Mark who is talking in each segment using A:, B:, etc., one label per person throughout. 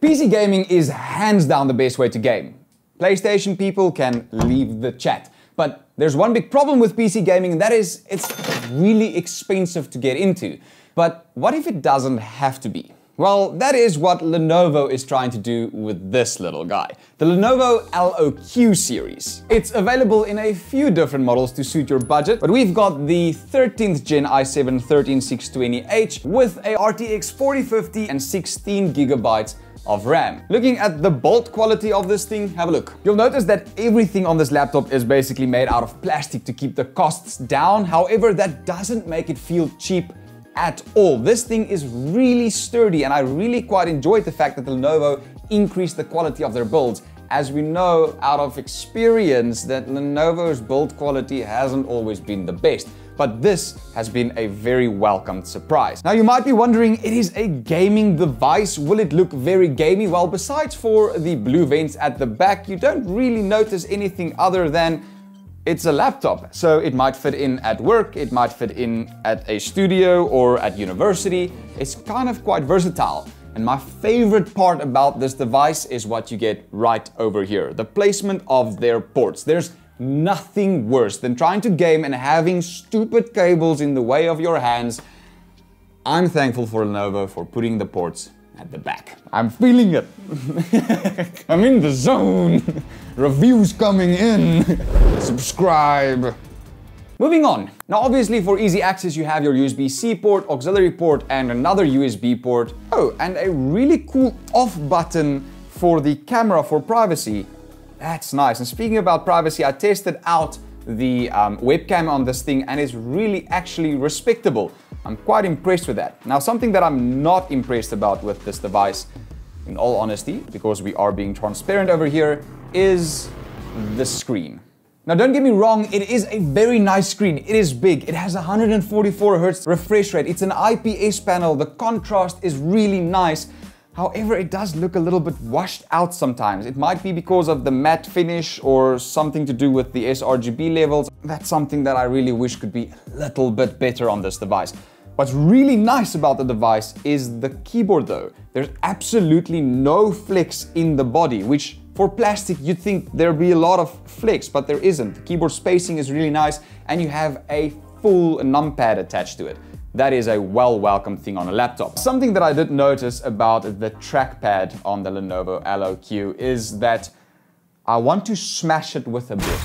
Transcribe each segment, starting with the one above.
A: PC gaming is hands down the best way to game. PlayStation people can leave the chat. But there's one big problem with PC gaming, and that is it's really expensive to get into. But what if it doesn't have to be? Well, that is what Lenovo is trying to do with this little guy, the Lenovo LOQ series. It's available in a few different models to suit your budget, but we've got the 13th gen i7-13620H with a RTX 4050 and 16 gigabytes of RAM. Looking at the bolt quality of this thing, have a look. You'll notice that everything on this laptop is basically made out of plastic to keep the costs down. However, that doesn't make it feel cheap at all. This thing is really sturdy, and I really quite enjoyed the fact that Lenovo increased the quality of their builds. As we know out of experience that Lenovo's build quality hasn't always been the best, but this has been a very welcomed surprise. Now you might be wondering, it is a gaming device, will it look very gamey? Well, besides for the blue vents at the back, you don't really notice anything other than it's a laptop, so it might fit in at work, it might fit in at a studio or at university. It's kind of quite versatile. And my favorite part about this device is what you get right over here, the placement of their ports. There's nothing worse than trying to game and having stupid cables in the way of your hands. I'm thankful for Lenovo for putting the ports at the back. I'm feeling it. I'm in the zone. Reviews coming in. Subscribe. Moving on. Now obviously for easy access you have your USB-C port, auxiliary port, and another USB port. Oh, and a really cool off button for the camera for privacy. That's nice. And speaking about privacy, I tested out the webcam on this thing and it's really actually respectable. I'm quite impressed with that. Now, something that I'm not impressed about with this device, in all honesty, because we are being transparent over here, is the screen. Now, don't get me wrong, it is a very nice screen. It is big. It has 144 Hz refresh rate. It's an IPS panel. The contrast is really nice. However, it does look a little bit washed out sometimes. It might be because of the matte finish or something to do with the sRGB levels. That's something that I really wish could be a little bit better on this device. What's really nice about the device is the keyboard though. There's absolutely no flex in the body, which for plastic you'd think there'd be a lot of flex, but there isn't. The keyboard spacing is really nice and you have a full numpad attached to it. That is a welcome thing on a laptop. Something that I did notice about the trackpad on the Lenovo LOQ is that I want to smash it with a brick.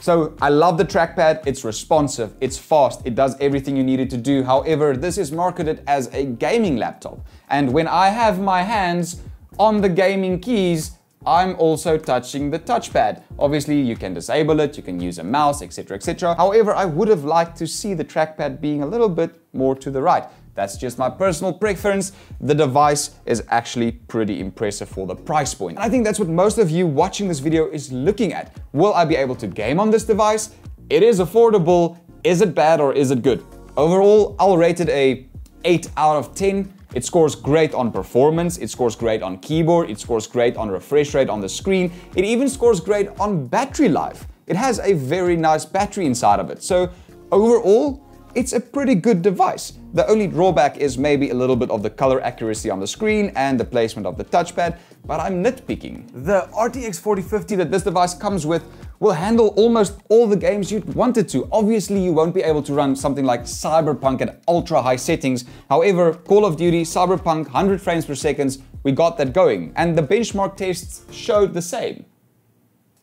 A: So I love the trackpad, it's responsive, it's fast, it does everything you need it to do. However, this is marketed as a gaming laptop. And when I have my hands on the gaming keys, I'm also touching the touchpad. Obviously, you can disable it, you can use a mouse, etc, etc. However, I would have liked to see the trackpad being a little bit more to the right. That's just my personal preference. The device is actually pretty impressive for the price point. And I think that's what most of you watching this video is looking at. Will I be able to game on this device? It is affordable. Is it bad or is it good? Overall, I'll rate it a 8 out of 10. It scores great on performance, it scores great on keyboard, it scores great on refresh rate on the screen, it even scores great on battery life. It has a very nice battery inside of it. So overall, it's a pretty good device. The only drawback is maybe a little bit of the color accuracy on the screen and the placement of the touchpad, but I'm nitpicking. The RTX 4050 that this device comes with will handle almost all the games you'd want it to. Obviously, you won't be able to run something like Cyberpunk at ultra high settings. However, Call of Duty, Cyberpunk, 100 frames per second, we got that going. And the benchmark tests showed the same.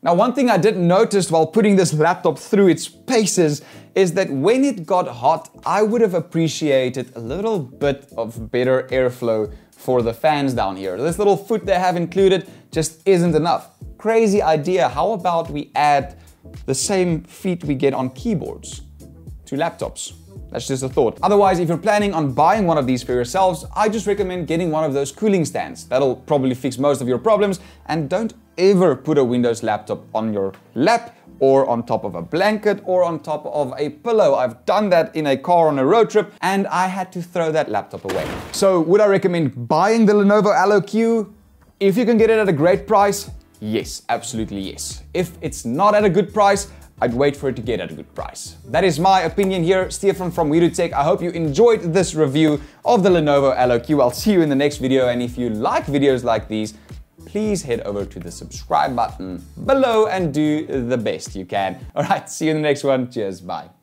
A: Now, one thing I did notice while putting this laptop through its paces is that when it got hot, I would have appreciated a little bit of better airflow for the fans down here. This little foot they have included just isn't enough. Crazy idea. How about we add the same feet we get on keyboards to laptops? That's just a thought. Otherwise, if you're planning on buying one of these for yourselves, I just recommend getting one of those cooling stands. That'll probably fix most of your problems. And don't ever put a Windows laptop on your lap or on top of a blanket or on top of a pillow. I've done that in a car on a road trip and I had to throw that laptop away. So would I recommend buying the Lenovo LOQ? If you can get it at a great price, yes, absolutely yes. If it's not at a good price, I'd wait for it to get at a good price. That is my opinion here. Stefan from WeDoTech. I hope you enjoyed this review of the Lenovo LOQ. I'll see you in the next video, and if you like videos like these, please head over to the subscribe button below and do the best you can. All right, see you in the next one. Cheers, bye.